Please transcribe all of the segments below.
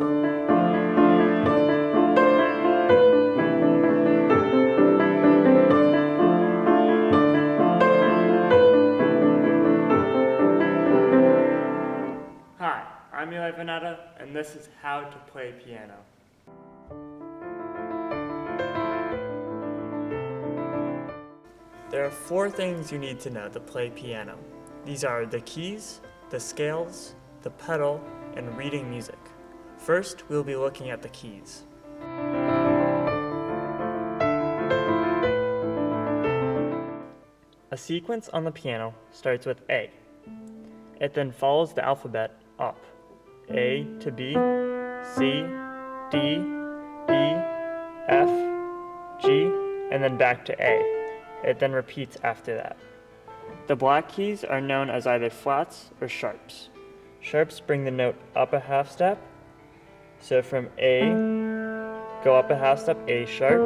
Hi, I'm Eli Veneta, and this is How to Play Piano. There are 4 things you need to know to play piano. These are the keys, the scales, the pedal, and reading music. First, we'll be looking at the keys. A sequence on the piano starts with A. It then follows the alphabet up. A to B, C, D, E, F, G, and then back to A. It then repeats after that. The black keys are known as either flats or sharps. Sharps bring the note up a half step. So from A, go up a half step, A sharp.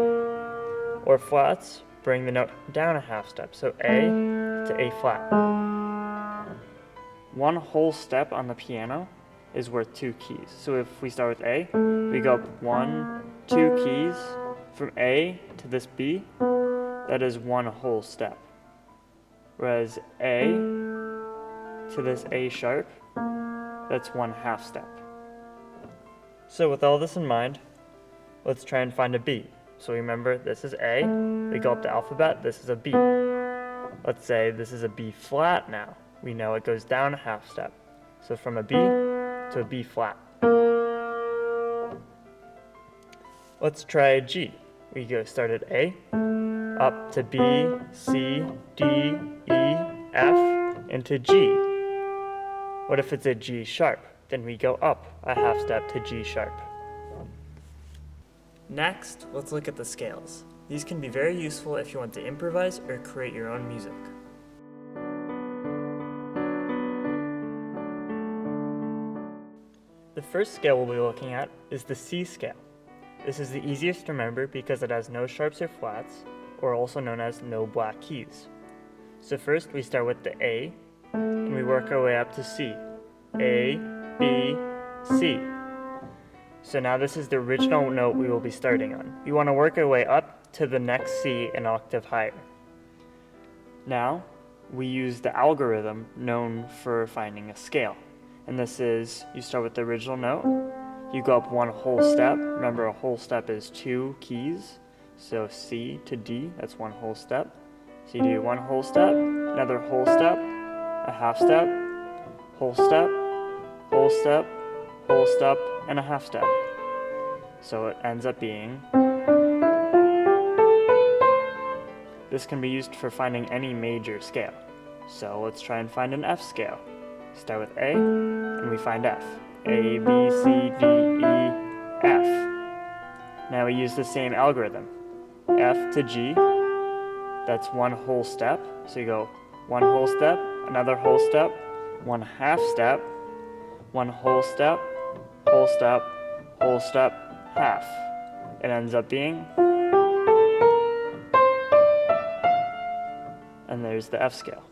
Or flats bring the note down a half step. So A to A flat. One whole step on the piano is worth 2 keys. So if we start with A, we go up 1, 2 keys from A to this B. That is 1 whole step. Whereas A to this A sharp, that's 1 half step. So with all this in mind, let's try and find a B. So remember, this is A, we go up the alphabet, this is a B. Let's say this is a B flat now. We know it goes down a half step. So from a B to a B flat. Let's try a G. We go start at A, up to B, C, D, E, F, into G. What if it's a G sharp? Then we go up a half step to G sharp. Next, let's look at the scales. These can be very useful if you want to improvise or create your own music. The first scale we'll be looking at is the C scale. This is the easiest to remember because it has no sharps or flats, or also known as no black keys. So first we start with the A, and we work our way up to C. A, B, C. So now this is the original note we will be starting on. We want to work our way up to the next C an octave higher. Now, we use the algorithm known for finding a scale. And this is, you start with the original note, you go up 1 whole step. Remember, a whole step is 2 keys. So C to D, that's 1 whole step. So you do 1 whole step, another whole step, a half step, whole step, whole step, whole step, and a half step. So it ends up being, this can be used for finding any major scale. So let's try and find an F scale. Start with A, and we find F. A, B, C, D, E, F. Now we use the same algorithm. F to G, that's 1 whole step. So you go 1 whole step, another whole step, 1 half step, 1 whole step, whole step, whole step, half. It ends up being, and there's the F scale.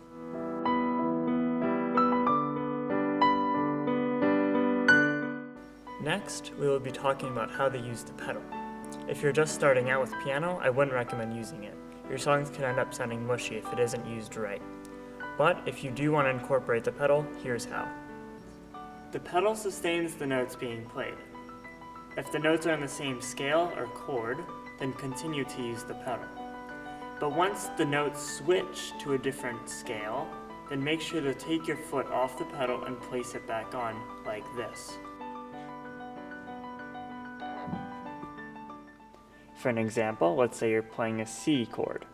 Next, we will be talking about how to use the pedal. If you're just starting out with piano, I wouldn't recommend using it. Your songs can end up sounding mushy if it isn't used right. But if you do want to incorporate the pedal, here's how. The pedal sustains the notes being played. If the notes are on the same scale or chord, then continue to use the pedal. But once the notes switch to a different scale, then make sure to take your foot off the pedal and place it back on, like this. For an example, let's say you're playing a C chord.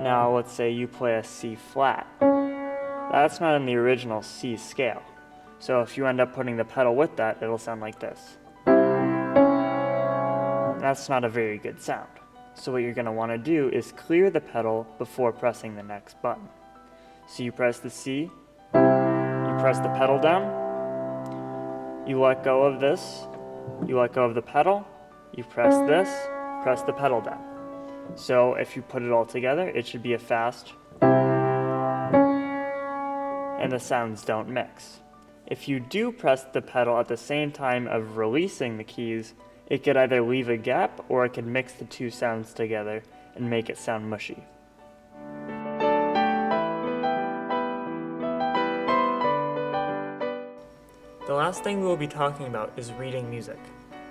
Now let's say you play a C flat. That's not in the original C scale. So if you end up putting the pedal with that, it'll sound like this. That's not a very good sound. So what you're going to want to do is clear the pedal before pressing the next button. So you press the C, you press the pedal down, you let go of this, you let go of the pedal, you press this, press the pedal down. So if you put it all together, it should be a fast, and the sounds don't mix. If you do press the pedal at the same time of releasing the keys, it could either leave a gap or it could mix the two sounds together and make it sound mushy. The last thing we will be talking about is reading music.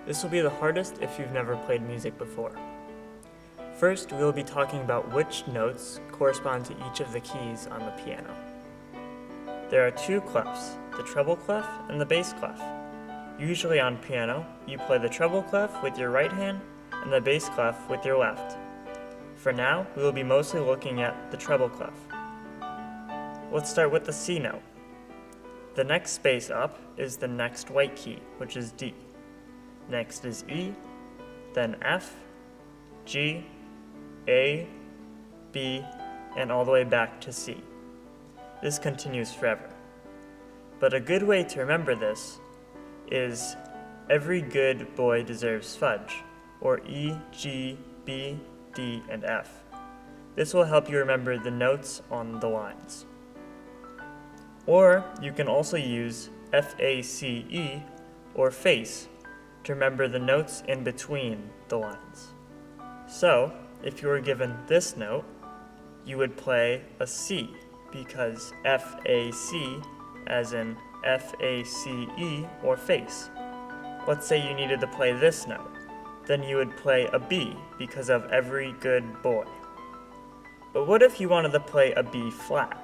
This will be the hardest if you've never played music before. First, we will be talking about which notes correspond to each of the keys on the piano. There are two clefs, the treble clef and the bass clef. Usually on piano, you play the treble clef with your right hand and the bass clef with your left. For now, we will be mostly looking at the treble clef. Let's start with the C note. The next space up is the next white key, which is D. Next is E, then F, G, A, B, and all the way back to C. This continues forever. But a good way to remember this is every good boy deserves fudge, or E, G, B, D, and F. This will help you remember the notes on the lines. Or you can also use F-A-C-E or face to remember the notes in between the lines. So, if you were given this note, you would play a C because F-A-C as in F-A-C-E or face. Let's say you needed to play this note, then you would play a B because of every good boy. But what if you wanted to play a B flat?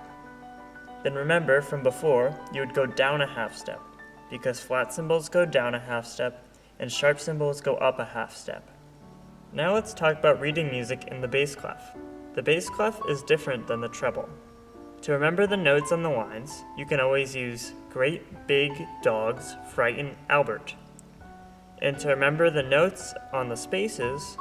Then remember from before, you would go down a half step because flat cymbals go down a half step and sharp cymbals go up a half step. Now let's talk about reading music in the bass clef. The bass clef is different than the treble. To remember the notes on the lines, you can always use Great Big Dogs Frighten Albert. And to remember the notes on the spaces,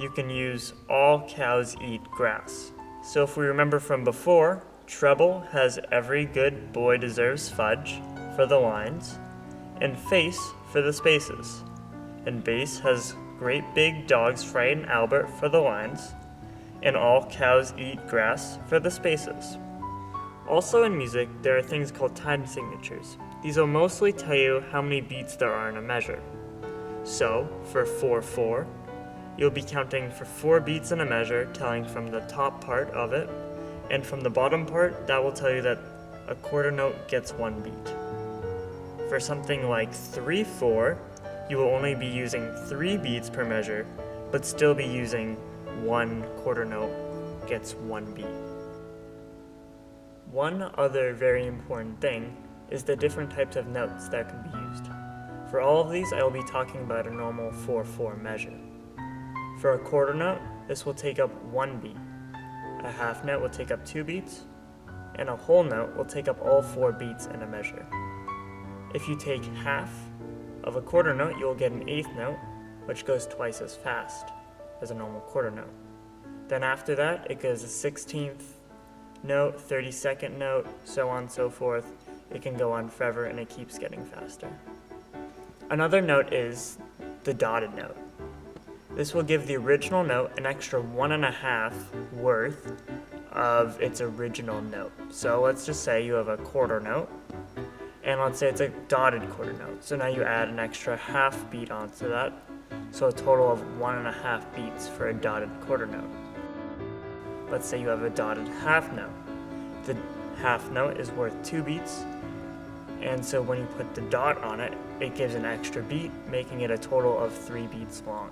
you can use All Cows Eat Grass. So if we remember from before, treble has Every Good Boy Deserves Fudge for the lines, and face for the spaces. And bass has Great Big Dogs Frighten Albert for the lines, and All Cows Eat Grass for the spaces. Also in music, there are things called time signatures. These will mostly tell you how many beats there are in a measure. So, for 4/4, you'll be counting for 4 beats in a measure, telling from the top part of it, and from the bottom part, that will tell you that a quarter note gets 1 beat. For something like 3/4, you will only be using 3 beats per measure, but still be using 1 quarter note gets 1 beat. One other very important thing is the different types of notes that can be used. For all of these, I will be talking about a normal 4/4 measure. For a quarter note, this will take up 1 beat. A half note will take up 2 beats, and a whole note will take up all 4 beats in a measure. If you take half of a quarter note, you will get an eighth note, which goes twice as fast as a normal quarter note. Then after that, it goes a 16th note, 32nd note, so on and so forth. It can go on forever and it keeps getting faster. Another note is the dotted note. This will give the original note an extra 1.5 worth of its original note. So let's just say you have a quarter note, and let's say it's a dotted quarter note. So now you add an extra half beat onto that, so a total of 1.5 beats for a dotted quarter note. Let's say you have a dotted half note. The half note is worth 2 beats, and so when you put the dot on it, it gives an extra beat, making it a total of 3 beats long.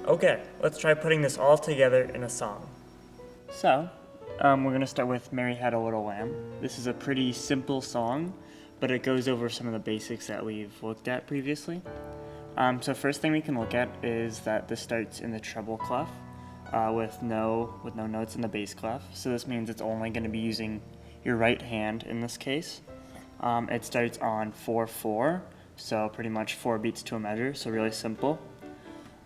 Okay, let's try putting this all together in a song. So, we're going to start with Mary Had a Little Lamb. This is a pretty simple song, but it goes over some of the basics that we've looked at previously. So first thing we can look at is that this starts in the treble clef with no notes in the bass clef. So this means it's only going to be using your right hand in this case. It starts on 4/4, so pretty much 4 beats to a measure, so really simple.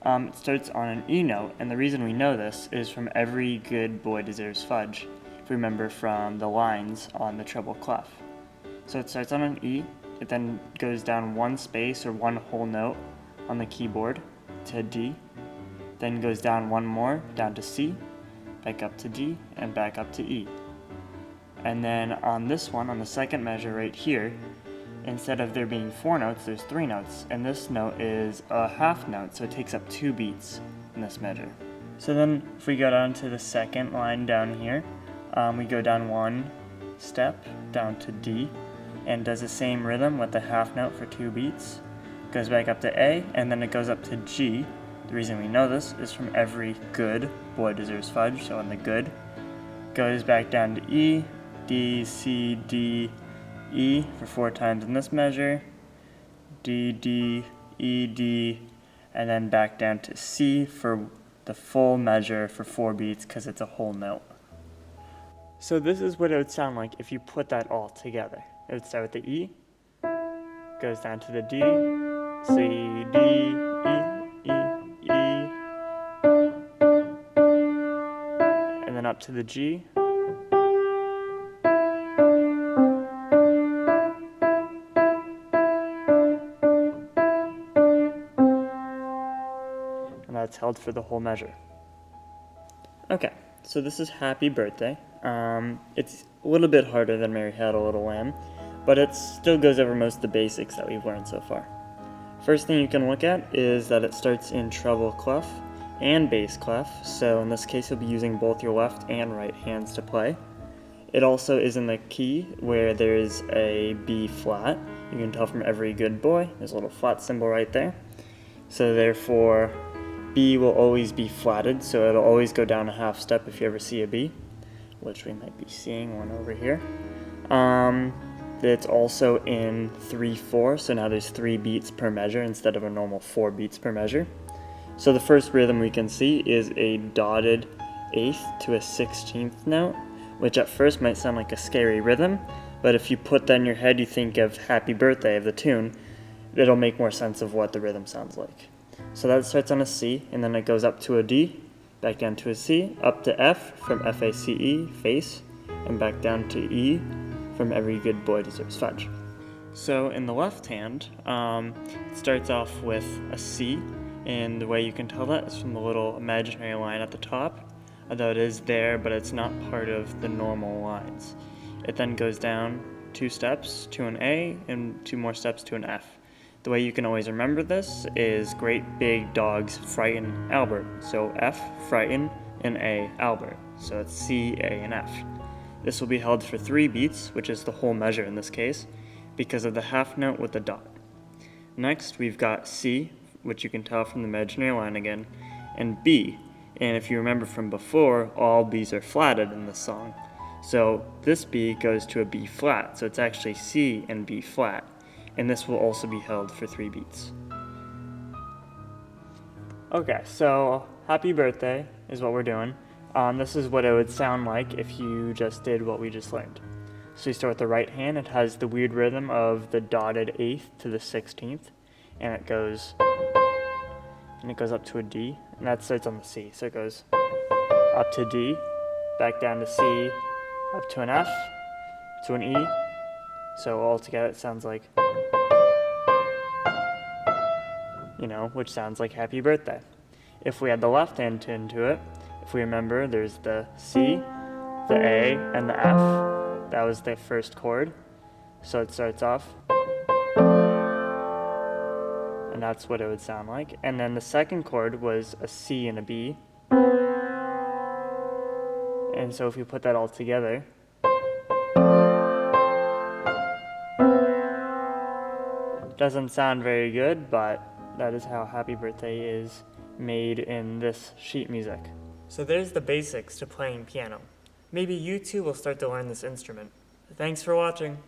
It starts on an E note, and the reason we know this is from Every Good Boy Deserves Fudge, if we remember from the lines on the treble clef. So it starts on an E, it then goes down 1 space or 1 whole note on the keyboard to D, then goes down 1 more, down to C, back up to D, and back up to E. And then on this one, on the second measure right here, instead of there being 4 notes, there's 3 notes. And this note is a half note, so it takes up 2 beats in this measure. So then if we go down to the second line down here, we go down 1 step down to D, and does the same rhythm with the half note for 2 beats. Goes back up to A, and then it goes up to G. The reason we know this is from every good boy deserves fudge, so on the good. Goes back down to E, D, C, D, E for 4 times in this measure, D, D, E, D, and then back down to C for the full measure for 4 beats because it's a whole note. So this is what it would sound like if you put that all together. It would start with the E, goes down to the D, C, D, E, E, E, and then up to the G, and that's held for the whole measure. Okay, so this is Happy Birthday. It's a little bit harder than Mary Had a Little Lamb, but it still goes over most of the basics that we've learned so far. First thing you can look at is that it starts in treble clef and bass clef, so in this case you'll be using both your left and right hands to play. It also is in the key where there's a B flat. You can tell from every good boy, there's a little flat symbol right there. So therefore, B will always be flatted, so it'll always go down a half step if you ever see a B, which we might be seeing one over here. It's also in 3/4, so now there's 3 beats per measure instead of a normal 4 beats per measure. So the first rhythm we can see is a dotted 8th to a 16th note, which at first might sound like a scary rhythm, but if you put that in your head, you think of Happy Birthday of the tune, it'll make more sense of what the rhythm sounds like. So that starts on a C, and then it goes up to a D, back down to a C, up to F from F-A-C-E, face, and back down to E from Every Good Boy Deserves Fudge. So in the left hand, it starts off with a C, and the way you can tell that is from the little imaginary line at the top, although it is there, but it's not part of the normal lines. It then goes down 2 steps to an A, and 2 more steps to an F. The way you can always remember this is great big dogs frighten Albert. So F, frighten, and A, Albert. So it's C, A, and F. This will be held for 3 beats, which is the whole measure in this case, because of the half note with the dot. Next, we've got C, which you can tell from the imaginary line again, and B. And if you remember from before, all B's are flatted in this song. So this B goes to a B flat, so it's actually C and B flat. And this will also be held for 3 beats. Okay, so Happy Birthday is what we're doing. This is what it would sound like if you just did what we just learned. So you start with the right hand. It has the weird rhythm of the dotted 8th to the 16th, and it goes up to a D, and that starts on the C. So it goes up to D, back down to C, up to an F, to an E. So all together it sounds like, which sounds like Happy Birthday. If we add the left hand tune to it, if we remember, there's the C, the A, and the F. That was the first chord. So it starts off, and that's what it would sound like. And then the second chord was a C and a B. And so if we put that all together, doesn't sound very good, but that is how Happy Birthday is made in this sheet music. So there's the basics to playing piano. Maybe you too will start to learn this instrument. Thanks for watching.